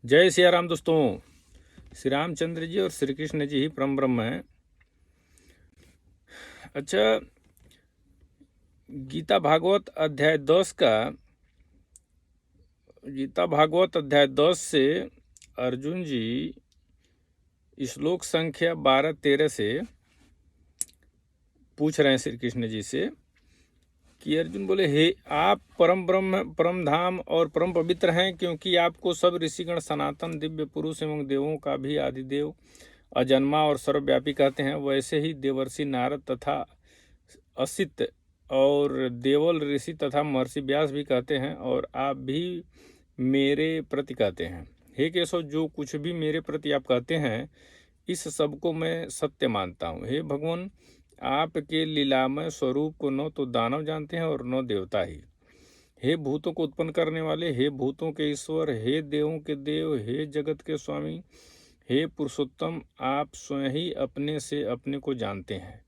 जय सिया राम दोस्तों। श्री रामचंद्र जी और श्री कृष्ण जी ही परम ब्रह्म हैं। अच्छा, गीता भागवत अध्याय 10 से अर्जुन जी श्लोक संख्या 12-13 से पूछ रहे हैं श्री कृष्ण जी से कि अर्जुन बोले, हे आप परम ब्रह्म, परम धाम और परम पवित्र हैं, क्योंकि आपको सब ऋषिगण सनातन दिव्य पुरुष एवं देवों का भी आदिदेव, अजन्मा और सर्वव्यापी कहते हैं। वैसे ही देवर्षि नारद तथा असित और देवल ऋषि तथा महर्षि व्यास भी कहते हैं, और आप भी मेरे प्रति कहते हैं। हे केशव, जो कुछ भी मेरे प्रति आप कहते हैं, इस सब को मैं सत्य मानता हूँ। हे भगवान, आपके लीलामय स्वरूप को न तो दानव जानते हैं और न देवता ही। हे भूतों को उत्पन्न करने वाले, हे भूतों के ईश्वर, हे देवों के देव, हे जगत के स्वामी, हे पुरुषोत्तम, आप स्वयं ही अपने से अपने को जानते हैं,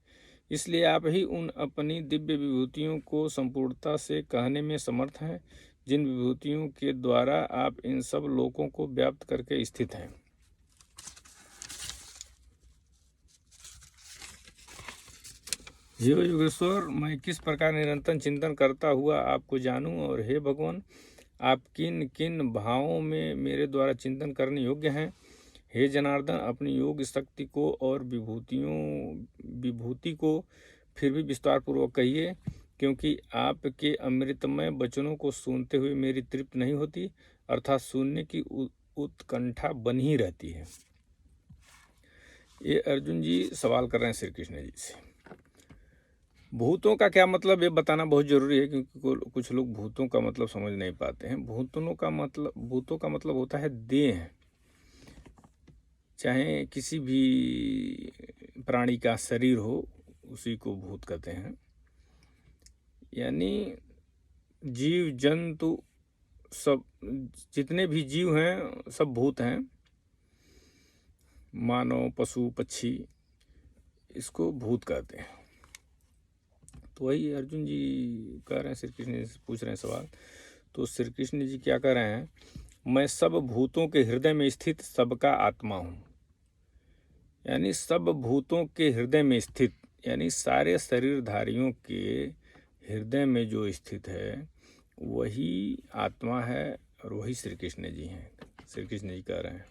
इसलिए आप ही उन अपनी दिव्य विभूतियों को संपूर्णता से कहने में समर्थ हैं, जिन विभूतियों के द्वारा आप इन सब लोकों को व्याप्त करके स्थित हैं। हे योगेश्वर, मैं किस प्रकार निरंतर चिंतन करता हुआ आपको जानूं, और हे भगवान, आप किन किन भावों में मेरे द्वारा चिंतन करने योग्य हैं। हे जनार्दन, अपनी योग शक्ति को और विभूति को फिर भी विस्तार पूर्वक कहिए, क्योंकि आपके अमृतमय वचनों को सुनते हुए मेरी तृप्ति नहीं होती, अर्थात सुनने की उत्कंठा बनी ही रहती है। ये अर्जुन जी सवाल कर रहे हैं श्री कृष्ण जी से। भूतों का क्या मतलब, ये बताना बहुत जरूरी है, क्योंकि कुछ लोग भूतों का मतलब समझ नहीं पाते हैं। भूतों का मतलब होता है देह। चाहे किसी भी प्राणी का शरीर हो, उसी को भूत कहते हैं। यानी जीव जंतु सब, जितने भी जीव हैं सब भूत हैं। मानव, पशु, पक्षी, इसको भूत कहते हैं। तो वही अर्जुन जी कह रहे हैं, श्री कृष्ण जी से पूछ रहे हैं सवाल। तो श्री कृष्ण जी क्या कह रहे हैं, मैं सब भूतों के हृदय में स्थित सबका आत्मा हूँ। यानी सब भूतों के हृदय में स्थित, यानी सारे शरीरधारियों के हृदय में जो स्थित है वही आत्मा है, और वही श्री कृष्ण जी हैं। श्री कृष्ण जी कह रहे हैं,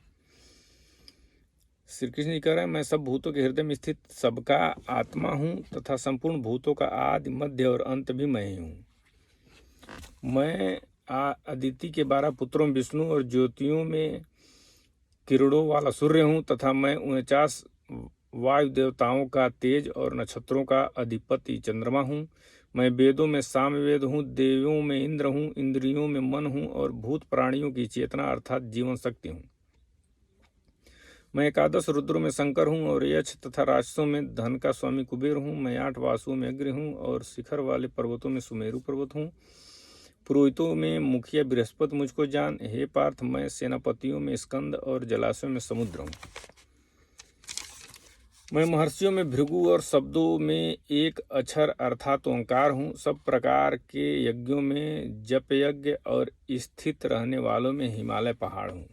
श्री कृष्ण जी कह रहे हैं, मैं सब भूतों के हृदय में स्थित सबका आत्मा हूँ, तथा संपूर्ण भूतों का आदि, मध्य और अंत भी मैं ही हूँ। मैं अदिति के 12 पुत्रों में विष्णु और ज्योतियों में किरणों वाला सूर्य हूँ, तथा मैं 49 वायु देवताओं का तेज और नक्षत्रों का अधिपति चंद्रमा हूँ। मैं वेदों में सामवेद हूँ, देवों में इंद्र हूँ, इंद्रियों में मन हूँ, और भूत प्राणियों की चेतना अर्थात जीवन शक्ति हूँ। मैं 11 रुद्रों में शंकर हूँ, और यक्ष तथा राक्षसों में धन का स्वामी कुबेर हूँ। मैं 8 वासुओं में अग्नि हूँ, और शिखर वाले पर्वतों में सुमेरु पर्वत हूँ। पुरोहितों में मुखिया बृहस्पति मुझको जान। हे पार्थ, मैं सेनापतियों में स्कंद और जलाशयों में समुद्र हूँ। मैं महर्षियों में भृगु और शब्दों में एक अक्षर अर्थात ओंकार हूँ। सब प्रकार के यज्ञों में जप यज्ञ और स्थित रहने वालों में हिमालय पहाड़ हूँ।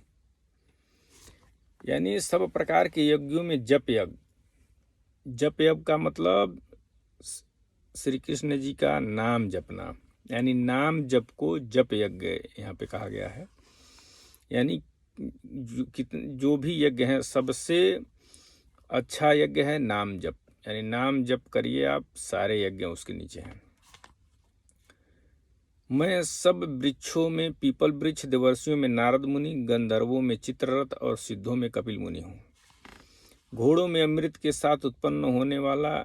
यानी सब प्रकार के यज्ञों में जप यज्ञ। जप यज्ञ का मतलब श्री कृष्ण जी का नाम जपना, यानी नाम जप को जप यज्ञ यहाँ पे कहा गया है। यानी जो भी यज्ञ है, सबसे अच्छा यज्ञ है नाम जप। यानी नाम जप करिए आप, सारे यज्ञ उसके नीचे हैं। मैं सब वृक्षों में पीपल वृक्ष, देवर्षियों में नारद मुनि, गंधर्वों में चित्ररथ और सिद्धों में कपिल मुनि हूँ। घोड़ों में अमृत के साथ उत्पन्न होने वाला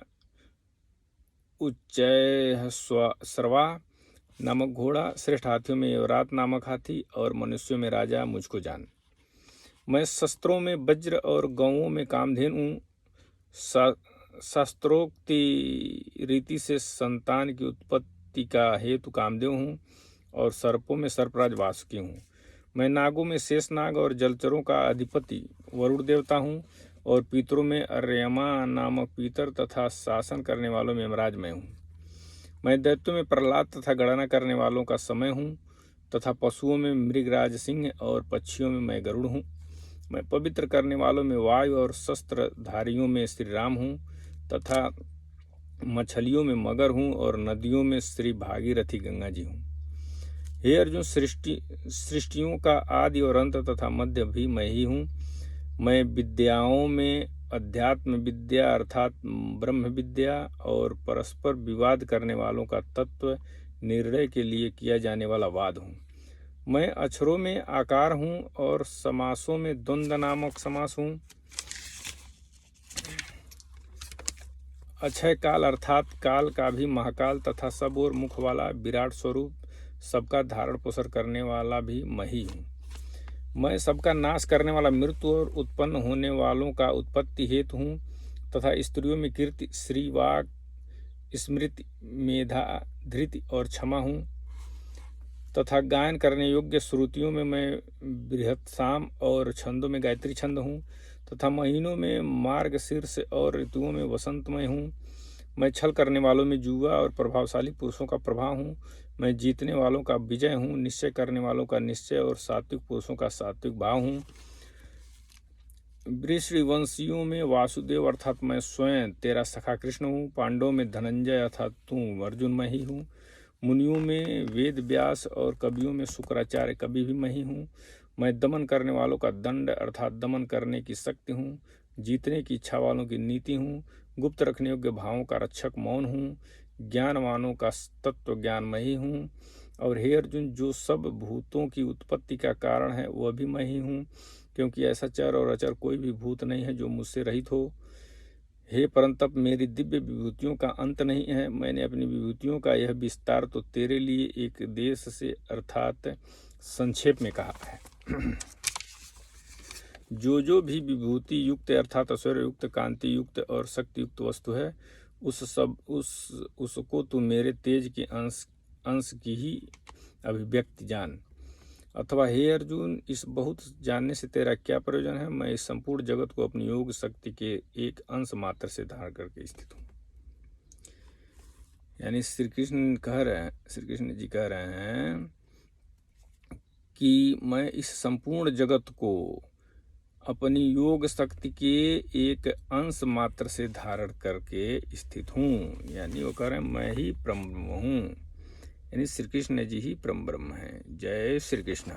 उच्चैःश्रवा नामक घोड़ा, श्रेष्ठ हाथियों में यवरात नामक हाथी, और मनुष्यों में राजा मुझको जान। मैं शस्त्रों में वज्र और गौओं में कामधेनु, शास्त्रोक्ति रीति से संतान की उत्पत्ति का हेतु कामदेव हूँ, और सर्पों में सर्पराज वासुकी हूँ। मैं नागों में शेषनाग और जलचरों का अधिपति वरुण देवता हूँ, और पितरों में अर्यमा नामक पितर तथा शासन करने वालों में यमराज मैं हूँ। मैं दैत्यों में प्रहलाद तथा गणना करने वालों का समय हूँ। तथा पशुओं में मृगराज सिंह और पक्षियों में मैं गरुड़ हूँ। मैं पवित्र करने वालों में वायु और शस्त्रधारियों में श्री राम हूँ, तथा मछलियों में मगर हूँ और नदियों में श्री भागीरथी गंगा जी हूँ। हे अर्जुन, सृष्टियों का आदि और अंत तथा मध्य भी मैं ही हूँ। मैं विद्याओं में अध्यात्म विद्या अर्थात ब्रह्म विद्या और परस्पर विवाद करने वालों का तत्व निर्णय के लिए किया जाने वाला वाद हूँ। मैं अक्षरों में आकार हूँ और समासों में द्वंद्व नामक समास हूँ। अक्षय काल अर्थात काल का भी महाकाल तथा सब और मुख वाला विराट स्वरूप सबका धारण पोषण करने वाला भी मैं ही हूँ। मैं सबका नाश करने वाला मृत्यु और उत्पन्न होने वालों का उत्पत्ति हेतु हूँ, तथा स्त्रियों में कीर्ति श्री वाक स्मृति मेधा धृति और क्षमा हूँ, तथा गायन करने योग्य श्रुतियों में मैं बृहत्साम और छंदों में गायत्री छंद हूँ, तथा महीनों में मार्गशीर्ष और ऋतुओं में वसंतमय हूँ। मैं छल करने वालों में जुआ और प्रभावशाली पुरुषों का प्रभाव हूँ। मैं जीतने वालों का विजय हूँ, निश्चय करने वालों का निश्चय और सात्विक पुरुषों का सात्विक भाव हूँ। वृषवंशियों में वासुदेव अर्थात मैं स्वयं तेरा सखा कृष्ण हूँ। पांडवों में धनंजय अर्थात तू अर्जुन मैं ही हूँ। मुनियों में वेद व्यास और कवियों में शुक्राचार्य कवि भी मैं ही हूँ। मैं दमन करने वालों का दंड अर्थात दमन करने की शक्ति हूँ। जीतने की इच्छा वालों की नीति हूँ। गुप्त रखने योग्य भावों का रक्षक मौन हूँ। ज्ञानवानों का तत्व ज्ञान मैं ही हूँ। और हे अर्जुन, जो सब भूतों की उत्पत्ति का कारण है वह भी मैं ही हूँ, क्योंकि ऐसा चर और अचर कोई भी भूत नहीं है जो मुझसे रहित हो। हे परंतप, मेरी दिव्य विभूतियों का अंत नहीं है। मैंने अपनी विभूतियों का यह विस्तार तो तेरे लिए एक देश से अर्थात संक्षेप में कहा है। जो भी विभूति युक्त अर्थात ऐश्वर्य युक्त, कांति युक्त और शक्ति युक्त वस्तु है, उसको तू मेरे तेज के अंश की ही अभिव्यक्ति जान। अथवा हे अर्जुन, इस बहुत जानने से तेरा क्या प्रयोजन है? मैं इस संपूर्ण जगत को अपनी योग शक्ति के एक अंश मात्र से धारण करके स्थित हूँ। यानी श्री कृष्ण जी कह रहे हैं कि मैं इस संपूर्ण जगत को अपनी योग शक्ति के एक अंश मात्र से धारण करके स्थित हूँ। यानी वो कह रहे हैं मैं ही परम ब्रह्म हूँ। यानी श्री कृष्ण जी ही परम ब्रह्म हैं। जय श्री कृष्ण।